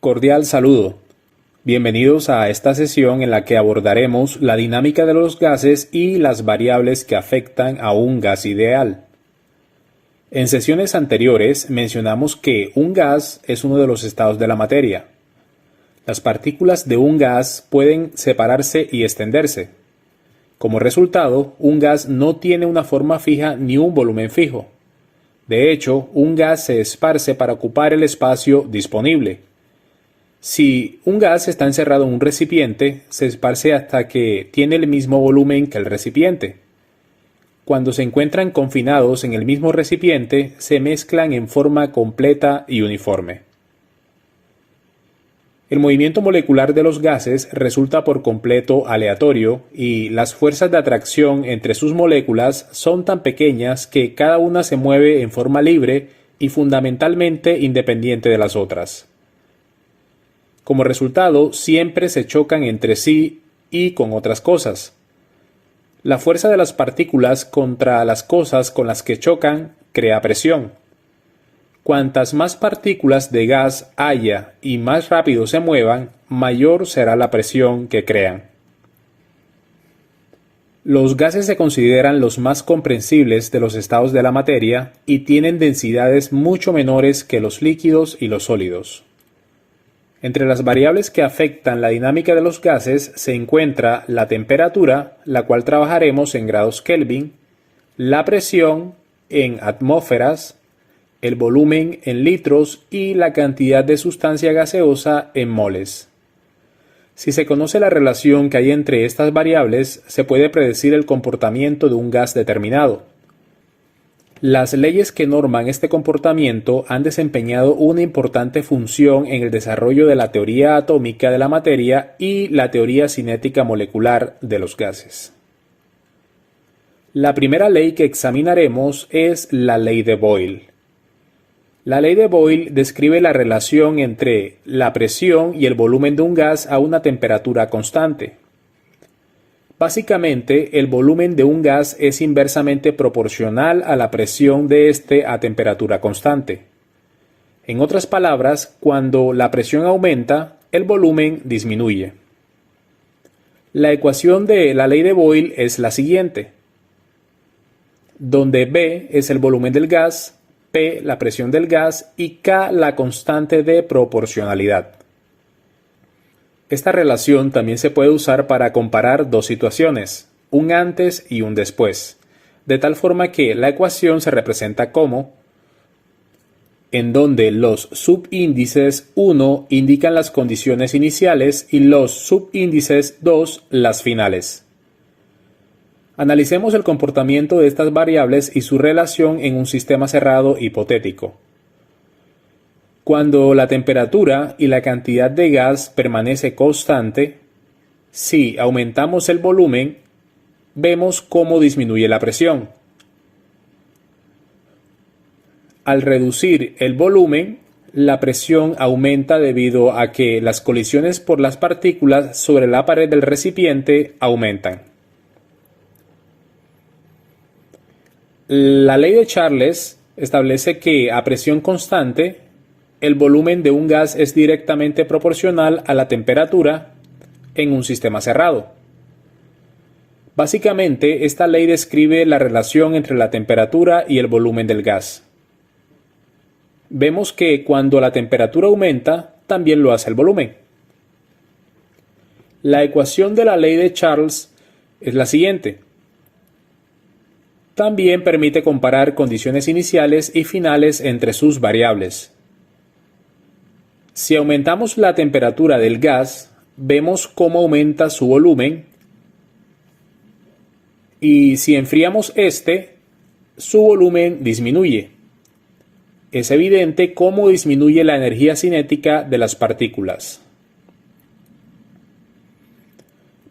Cordial saludo. Bienvenidos a esta sesión en la que abordaremos la dinámica de los gases y las variables que afectan a un gas ideal. En sesiones anteriores mencionamos que un gas es uno de los estados de la materia. Las partículas de un gas pueden separarse y extenderse. Como resultado, un gas no tiene una forma fija ni un volumen fijo. De hecho, un gas se esparce para ocupar el espacio disponible. Si un gas está encerrado en un recipiente, se esparce hasta que tiene el mismo volumen que el recipiente. Cuando se encuentran confinados en el mismo recipiente, se mezclan en forma completa y uniforme. El movimiento molecular de los gases resulta por completo aleatorio y las fuerzas de atracción entre sus moléculas son tan pequeñas que cada una se mueve en forma libre y fundamentalmente independiente de las otras. Como resultado, siempre se chocan entre sí y con otras cosas. La fuerza de las partículas contra las cosas con las que chocan crea presión. Cuantas más partículas de gas haya y más rápido se muevan, mayor será la presión que crean. Los gases se consideran los más comprensibles de los estados de la materia y tienen densidades mucho menores que los líquidos y los sólidos. Entre las variables que afectan la dinámica de los gases se encuentra la temperatura, la cual trabajaremos en grados Kelvin, la presión en atmósferas, el volumen en litros y la cantidad de sustancia gaseosa en moles. Si se conoce la relación que hay entre estas variables, se puede predecir el comportamiento de un gas determinado. Las leyes que norman este comportamiento han desempeñado una importante función en el desarrollo de la teoría atómica de la materia y la teoría cinética molecular de los gases. La primera ley que examinaremos es la ley de Boyle. La ley de Boyle describe la relación entre la presión y el volumen de un gas a una temperatura constante. Básicamente, el volumen de un gas es inversamente proporcional a la presión de éste a temperatura constante. En otras palabras, cuando la presión aumenta, el volumen disminuye. La ecuación de la ley de Boyle es la siguiente, donde B es el volumen del gas, P la presión del gas y K la constante de proporcionalidad. Esta relación también se puede usar para comparar dos situaciones, un antes y un después, de tal forma que la ecuación se representa como, en donde los subíndices 1 indican las condiciones iniciales y los subíndices 2 las finales. Analicemos el comportamiento de estas variables y su relación en un sistema cerrado hipotético. Cuando la temperatura y la cantidad de gas permanece constante, si aumentamos el volumen, vemos cómo disminuye la presión. Al reducir el volumen, la presión aumenta debido a que las colisiones por las partículas sobre la pared del recipiente aumentan. La ley de Charles establece que a presión constante, el volumen de un gas es directamente proporcional a la temperatura en un sistema cerrado. Básicamente, esta ley describe la relación entre la temperatura y el volumen del gas. Vemos que cuando la temperatura aumenta, también lo hace el volumen. La ecuación de la ley de Charles es la siguiente. También permite comparar condiciones iniciales y finales entre sus variables. Si aumentamos la temperatura del gas, vemos cómo aumenta su volumen y si enfriamos este, su volumen disminuye. Es evidente cómo disminuye la energía cinética de las partículas.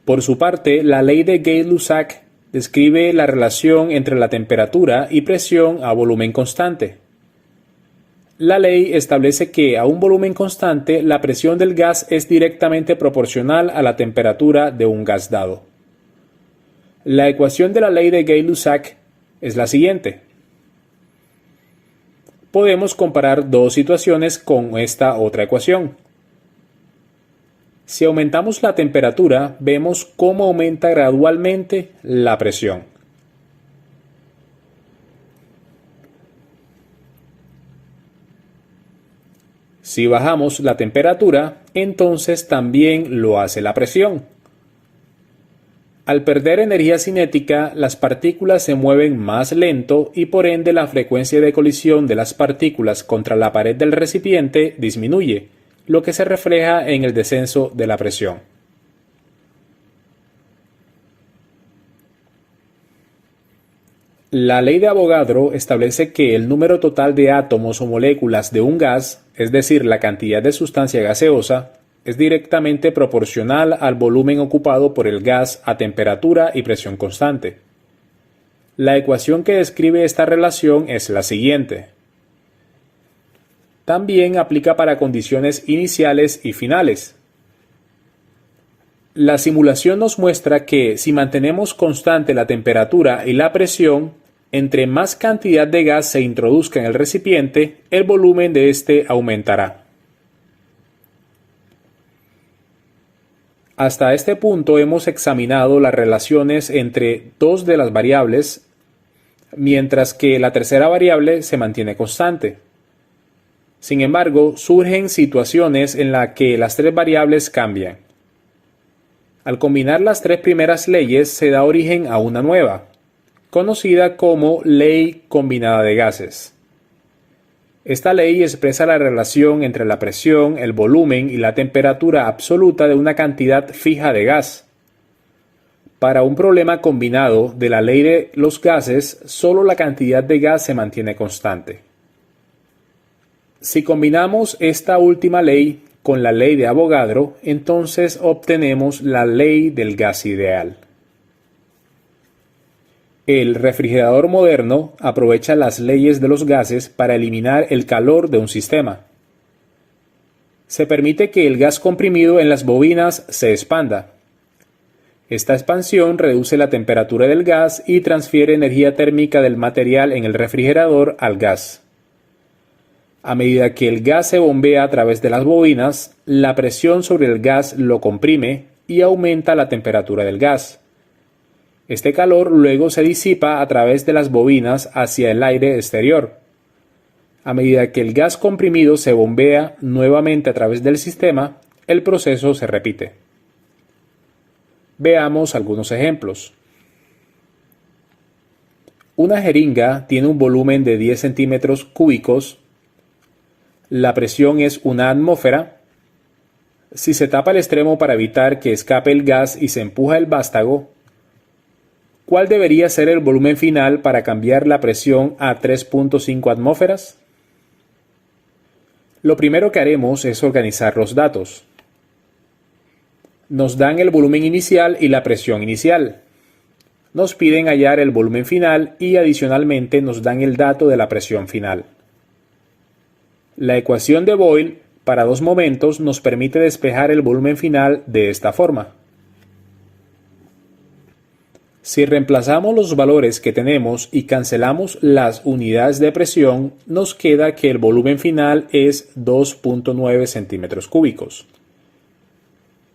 Por su parte, la ley de Gay-Lussac describe la relación entre la temperatura y presión a volumen constante. La ley establece que a un volumen constante la presión del gas es directamente proporcional a la temperatura de un gas dado. La ecuación de la ley de Gay-Lussac es la siguiente. Podemos comparar dos situaciones con esta otra ecuación. Si aumentamos la temperatura, vemos cómo aumenta gradualmente la presión. Si bajamos la temperatura, entonces también lo hace la presión. Al perder energía cinética, las partículas se mueven más lento y por ende la frecuencia de colisión de las partículas contra la pared del recipiente disminuye, lo que se refleja en el descenso de la presión. La ley de Avogadro establece que el número total de átomos o moléculas de un gas, es decir, la cantidad de sustancia gaseosa, es directamente proporcional al volumen ocupado por el gas a temperatura y presión constante. La ecuación que describe esta relación es la siguiente. También aplica para condiciones iniciales y finales. La simulación nos muestra que si mantenemos constante la temperatura y la presión, entre más cantidad de gas se introduzca en el recipiente, el volumen de este aumentará. Hasta este punto hemos examinado las relaciones entre dos de las variables, mientras que la tercera variable se mantiene constante. Sin embargo, surgen situaciones en las que las tres variables cambian. Al combinar las tres primeras leyes se da origen a una nueva, conocida como ley combinada de gases. Esta ley expresa la relación entre la presión, el volumen y la temperatura absoluta de una cantidad fija de gas. Para un problema combinado de la ley de los gases, solo la cantidad de gas se mantiene constante. Si combinamos esta última ley con la ley de Avogadro, entonces obtenemos la ley del gas ideal. El refrigerador moderno aprovecha las leyes de los gases para eliminar el calor de un sistema. Se permite que el gas comprimido en las bobinas se expanda. Esta expansión reduce la temperatura del gas y transfiere energía térmica del material en el refrigerador al gas. A medida que el gas se bombea a través de las bobinas, la presión sobre el gas lo comprime y aumenta la temperatura del gas. Este calor luego se disipa a través de las bobinas hacia el aire exterior. A medida que el gas comprimido se bombea nuevamente a través del sistema, el proceso se repite. Veamos algunos ejemplos. Una jeringa tiene un volumen de 10 centímetros cúbicos. La presión es una atmósfera. Si se tapa el extremo para evitar que escape el gas y se empuja el vástago, ¿cuál debería ser el volumen final para cambiar la presión a 3.5 atmósferas? Lo primero que haremos es organizar los datos. Nos dan el volumen inicial y la presión inicial. Nos piden hallar el volumen final y adicionalmente nos dan el dato de la presión final. La ecuación de Boyle para dos momentos nos permite despejar el volumen final de esta forma. Si reemplazamos los valores que tenemos y cancelamos las unidades de presión, nos queda que el volumen final es 2.9 centímetros cúbicos.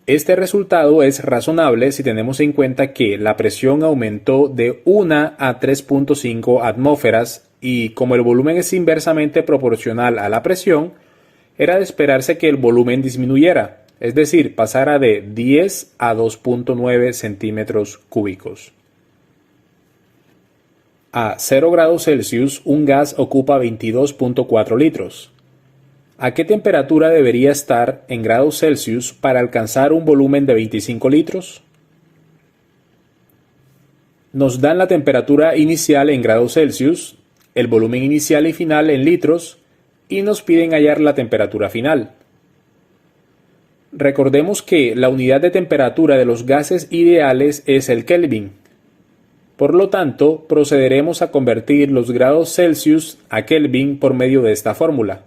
Este resultado es razonable si tenemos en cuenta que la presión aumentó de 1 a 3.5 atmósferas y como el volumen es inversamente proporcional a la presión, era de esperarse que el volumen disminuyera, es decir, pasara de 10 a 2.9 centímetros cúbicos. A 0 grados Celsius, un gas ocupa 22.4 litros. ¿A qué temperatura debería estar en grados Celsius para alcanzar un volumen de 25 litros? Nos dan la temperatura inicial en grados Celsius, el volumen inicial y final en litros, y nos piden hallar la temperatura final. Recordemos que la unidad de temperatura de los gases ideales es el Kelvin. Por lo tanto, procederemos a convertir los grados Celsius a Kelvin por medio de esta fórmula.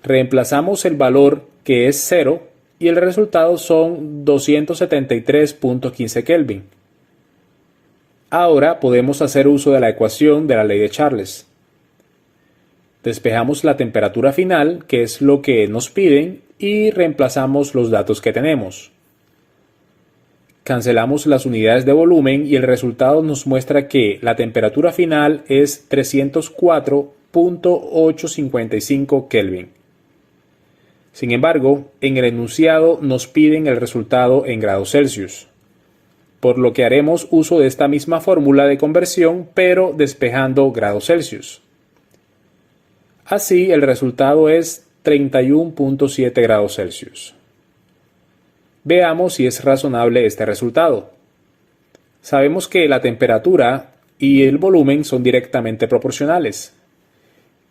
Reemplazamos el valor que es 0 y el resultado son 273.15 Kelvin. Ahora podemos hacer uso de la ecuación de la ley de Charles. Despejamos la temperatura final, que es lo que nos piden, y reemplazamos los datos que tenemos. Cancelamos las unidades de volumen y el resultado nos muestra que la temperatura final es 304.855 Kelvin. Sin embargo, en el enunciado nos piden el resultado en grados Celsius, por lo que haremos uso de esta misma fórmula de conversión, pero despejando grados Celsius. Así, el resultado es 31.7 grados Celsius. Veamos si es razonable este resultado. Sabemos que la temperatura y el volumen son directamente proporcionales.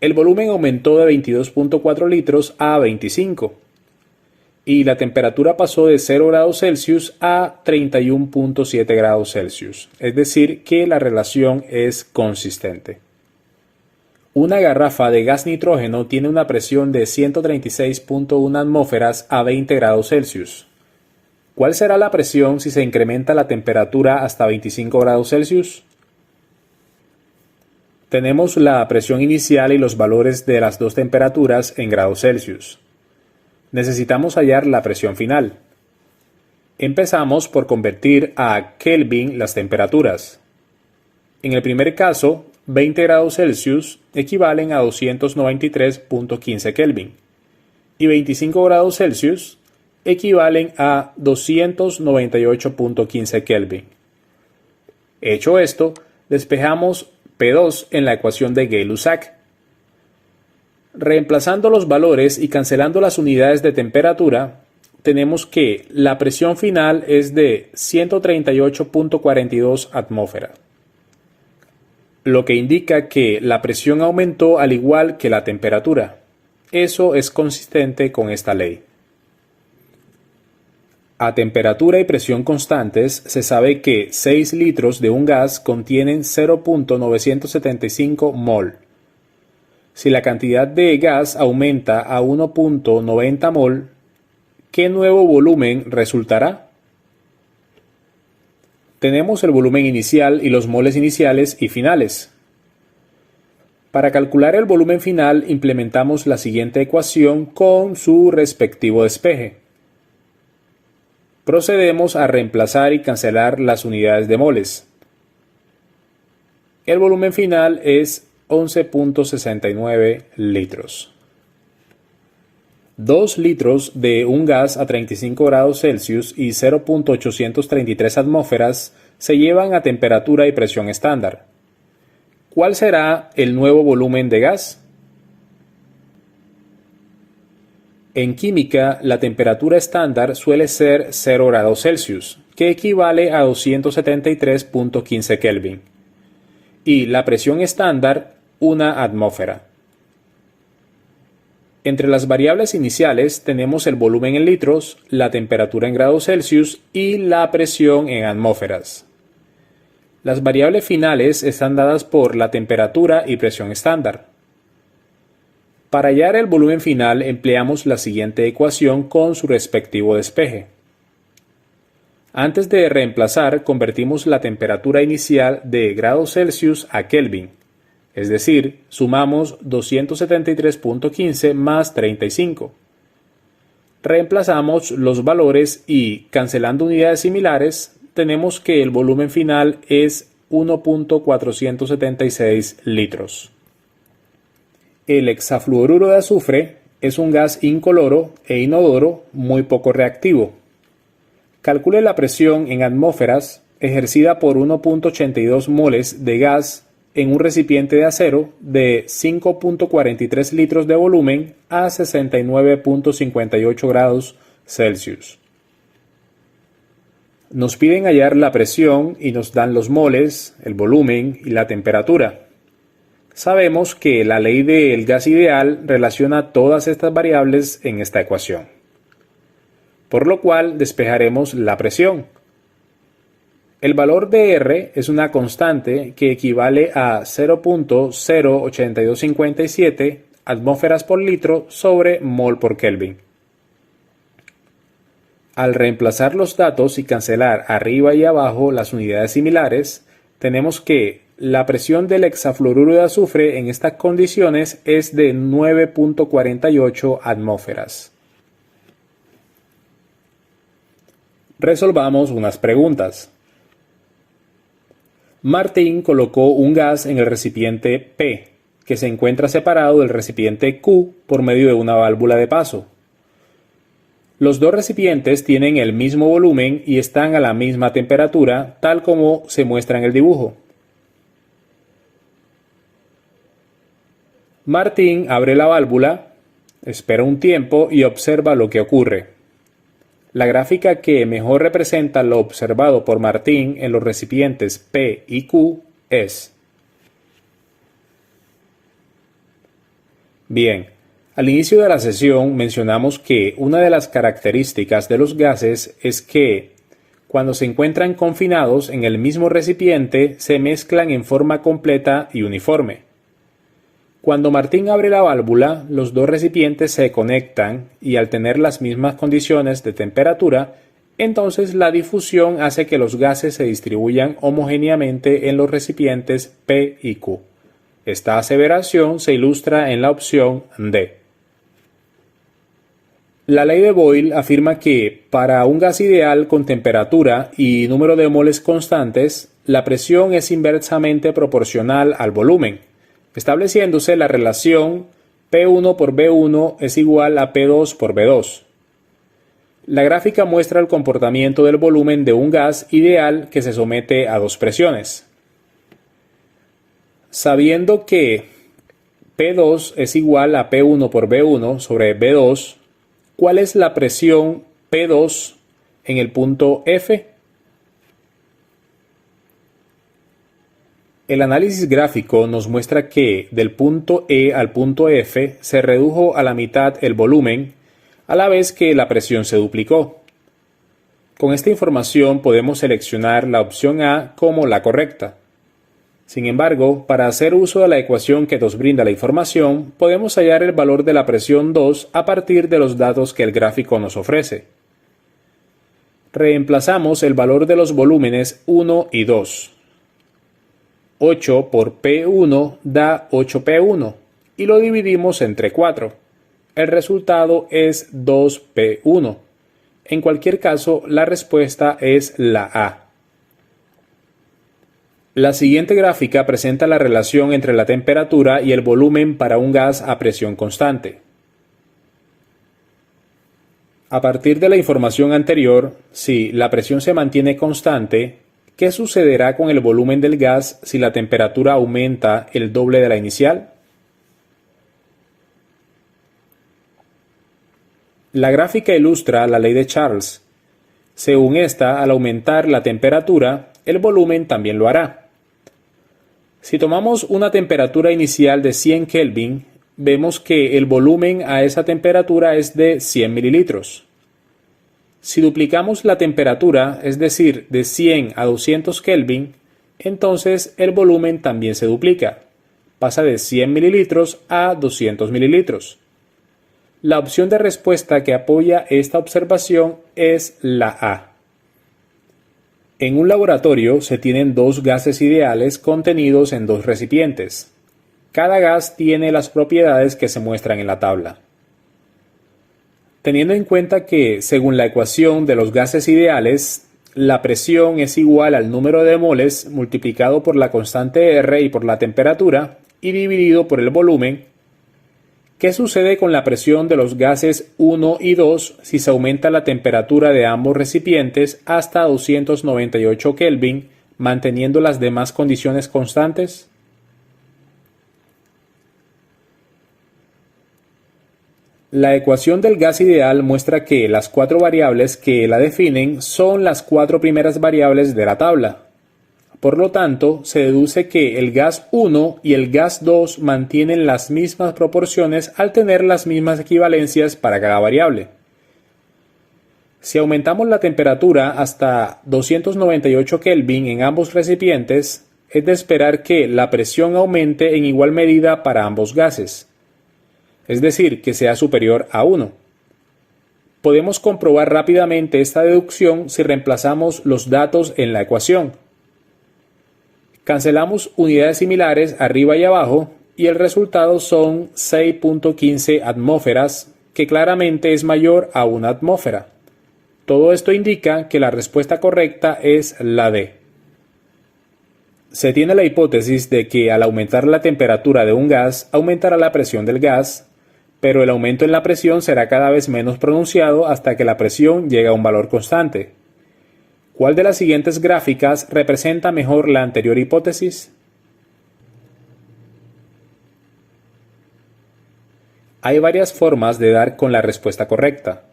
El volumen aumentó de 22.4 litros a 25 y la temperatura pasó de 0 grados Celsius a 31.7 grados Celsius, es decir, que la relación es consistente. Una garrafa de gas nitrógeno tiene una presión de 136.1 atmósferas a 20 grados Celsius. ¿Cuál será la presión si se incrementa la temperatura hasta 25 grados Celsius? Tenemos la presión inicial y los valores de las dos temperaturas en grados Celsius. Necesitamos hallar la presión final. Empezamos por convertir a Kelvin las temperaturas. En el primer caso, 20 grados Celsius equivalen a 293.15 Kelvin y 25 grados Celsius equivalen a 298.15 Kelvin. Hecho esto, despejamos P2 en la ecuación de Gay-Lussac. Reemplazando los valores y cancelando las unidades de temperatura, tenemos que la presión final es de 138.42 atmósferas, lo que indica que la presión aumentó al igual que la temperatura. Eso es consistente con esta ley. A temperatura y presión constantes, se sabe que 6 litros de un gas contienen 0.975 mol. Si la cantidad de gas aumenta a 1.90 mol, ¿qué nuevo volumen resultará? Tenemos el volumen inicial y los moles iniciales y finales. Para calcular el volumen final, implementamos la siguiente ecuación con su respectivo despeje. Procedemos a reemplazar y cancelar las unidades de moles. El volumen final es 11.69 litros. 2 litros de un gas a 35 grados Celsius y 0.833 atmósferas se llevan a temperatura y presión estándar. ¿Cuál será el nuevo volumen de gas? En química, la temperatura estándar suele ser 0 grados Celsius, que equivale a 273.15 Kelvin, y la presión estándar, 1 atmósfera. Entre las variables iniciales tenemos el volumen en litros, la temperatura en grados Celsius y la presión en atmósferas. Las variables finales están dadas por la temperatura y presión estándar. Para hallar el volumen final empleamos la siguiente ecuación con su respectivo despeje. Antes de reemplazar, convertimos la temperatura inicial de grados Celsius a Kelvin, es decir, sumamos 273.15 más 35. Reemplazamos los valores y, cancelando unidades similares, tenemos que el volumen final es 1.476 litros. El hexafluoruro de azufre es un gas incoloro e inodoro muy poco reactivo. Calcule la presión en atmósferas ejercida por 1.82 moles de gas en un recipiente de acero de 5.43 litros de volumen a 69.58 grados Celsius. Nos piden hallar la presión y nos dan los moles, el volumen y la temperatura. Sabemos que la ley del gas ideal relaciona todas estas variables en esta ecuación, por lo cual despejaremos la presión. El valor de R es una constante que equivale a 0.08257 atmósferas por litro sobre mol por Kelvin. Al reemplazar los datos y cancelar arriba y abajo las unidades similares, tenemos que la presión del hexafluoruro de azufre en estas condiciones es de 9.48 atmósferas. Resolvamos unas preguntas. Martín colocó un gas en el recipiente P, que se encuentra separado del recipiente Q por medio de una válvula de paso. Los dos recipientes tienen el mismo volumen y están a la misma temperatura, tal como se muestra en el dibujo. Martín abre la válvula, espera un tiempo y observa lo que ocurre. La gráfica que mejor representa lo observado por Martín en los recipientes P y Q es: Bien, al inicio de la sesión mencionamos que una de las características de los gases es que, cuando se encuentran confinados en el mismo recipiente, se mezclan en forma completa y uniforme. Cuando Martín abre la válvula, los dos recipientes se conectan y al tener las mismas condiciones de temperatura, entonces la difusión hace que los gases se distribuyan homogéneamente en los recipientes P y Q. Esta aseveración se ilustra en la opción D. La ley de Boyle afirma que, para un gas ideal con temperatura y número de moles constantes, la presión es inversamente proporcional al volumen, estableciéndose la relación P1 por V1 es igual a P2 por V2. La gráfica muestra el comportamiento del volumen de un gas ideal que se somete a dos presiones. Sabiendo que P2 es igual a P1 por V1 sobre V2, ¿cuál es la presión P2 en el punto F? El análisis gráfico nos muestra que del punto E al punto F se redujo a la mitad el volumen, a la vez que la presión se duplicó. Con esta información podemos seleccionar la opción A como la correcta. Sin embargo, para hacer uso de la ecuación que nos brinda la información, podemos hallar el valor de la presión 2 a partir de los datos que el gráfico nos ofrece. Reemplazamos el valor de los volúmenes 1 y 2. 8 por P1 da 8P1 y lo dividimos entre 4. El resultado es 2P1. En cualquier caso, la respuesta es la A. La siguiente gráfica presenta la relación entre la temperatura y el volumen para un gas a presión constante. A partir de la información anterior, si la presión se mantiene constante, ¿qué sucederá con el volumen del gas si la temperatura aumenta el doble de la inicial? La gráfica ilustra la ley de Charles. Según esta, al aumentar la temperatura, el volumen también lo hará. Si tomamos una temperatura inicial de 100 Kelvin, vemos que el volumen a esa temperatura es de 100 mililitros. Si duplicamos la temperatura, es decir, de 100 a 200 Kelvin, entonces el volumen también se duplica. Pasa de 100 mililitros a 200 mililitros. La opción de respuesta que apoya esta observación es la A. En un laboratorio se tienen dos gases ideales contenidos en dos recipientes. Cada gas tiene las propiedades que se muestran en la tabla. Teniendo en cuenta que, según la ecuación de los gases ideales, la presión es igual al número de moles multiplicado por la constante R y por la temperatura y dividido por el volumen, ¿qué sucede con la presión de los gases 1 y 2 si se aumenta la temperatura de ambos recipientes hasta 298 Kelvin, manteniendo las demás condiciones constantes? La ecuación del gas ideal muestra que las cuatro variables que la definen son las cuatro primeras variables de la tabla. Por lo tanto, se deduce que el gas 1 y el gas 2 mantienen las mismas proporciones al tener las mismas equivalencias para cada variable. Si aumentamos la temperatura hasta 298 Kelvin en ambos recipientes, es de esperar que la presión aumente en igual medida para ambos gases, es decir, que sea superior a 1. Podemos comprobar rápidamente esta deducción si reemplazamos los datos en la ecuación. Cancelamos unidades similares arriba y abajo y el resultado son 6.15 atmósferas, que claramente es mayor a una atmósfera. Todo esto indica que la respuesta correcta es la D. Se tiene la hipótesis de que al aumentar la temperatura de un gas, aumentará la presión del gas, pero el aumento en la presión será cada vez menos pronunciado hasta que la presión llegue a un valor constante. ¿Cuál de las siguientes gráficas representa mejor la anterior hipótesis? Hay varias formas de dar con la respuesta correcta.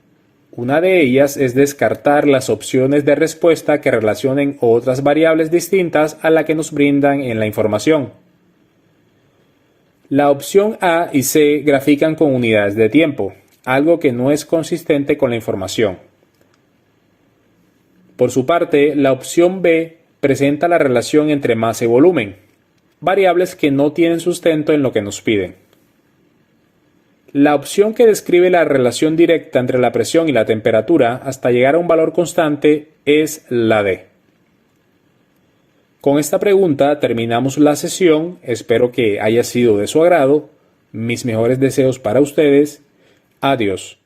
Una de ellas es descartar las opciones de respuesta que relacionen otras variables distintas a la que nos brindan en la información. La opción A y C grafican con unidades de tiempo, algo que no es consistente con la información. Por su parte, la opción B presenta la relación entre masa y volumen, variables que no tienen sustento en lo que nos piden. La opción que describe la relación directa entre la presión y la temperatura hasta llegar a un valor constante es la D. Con esta pregunta terminamos la sesión, espero que haya sido de su agrado. Mis mejores deseos para ustedes. Adiós.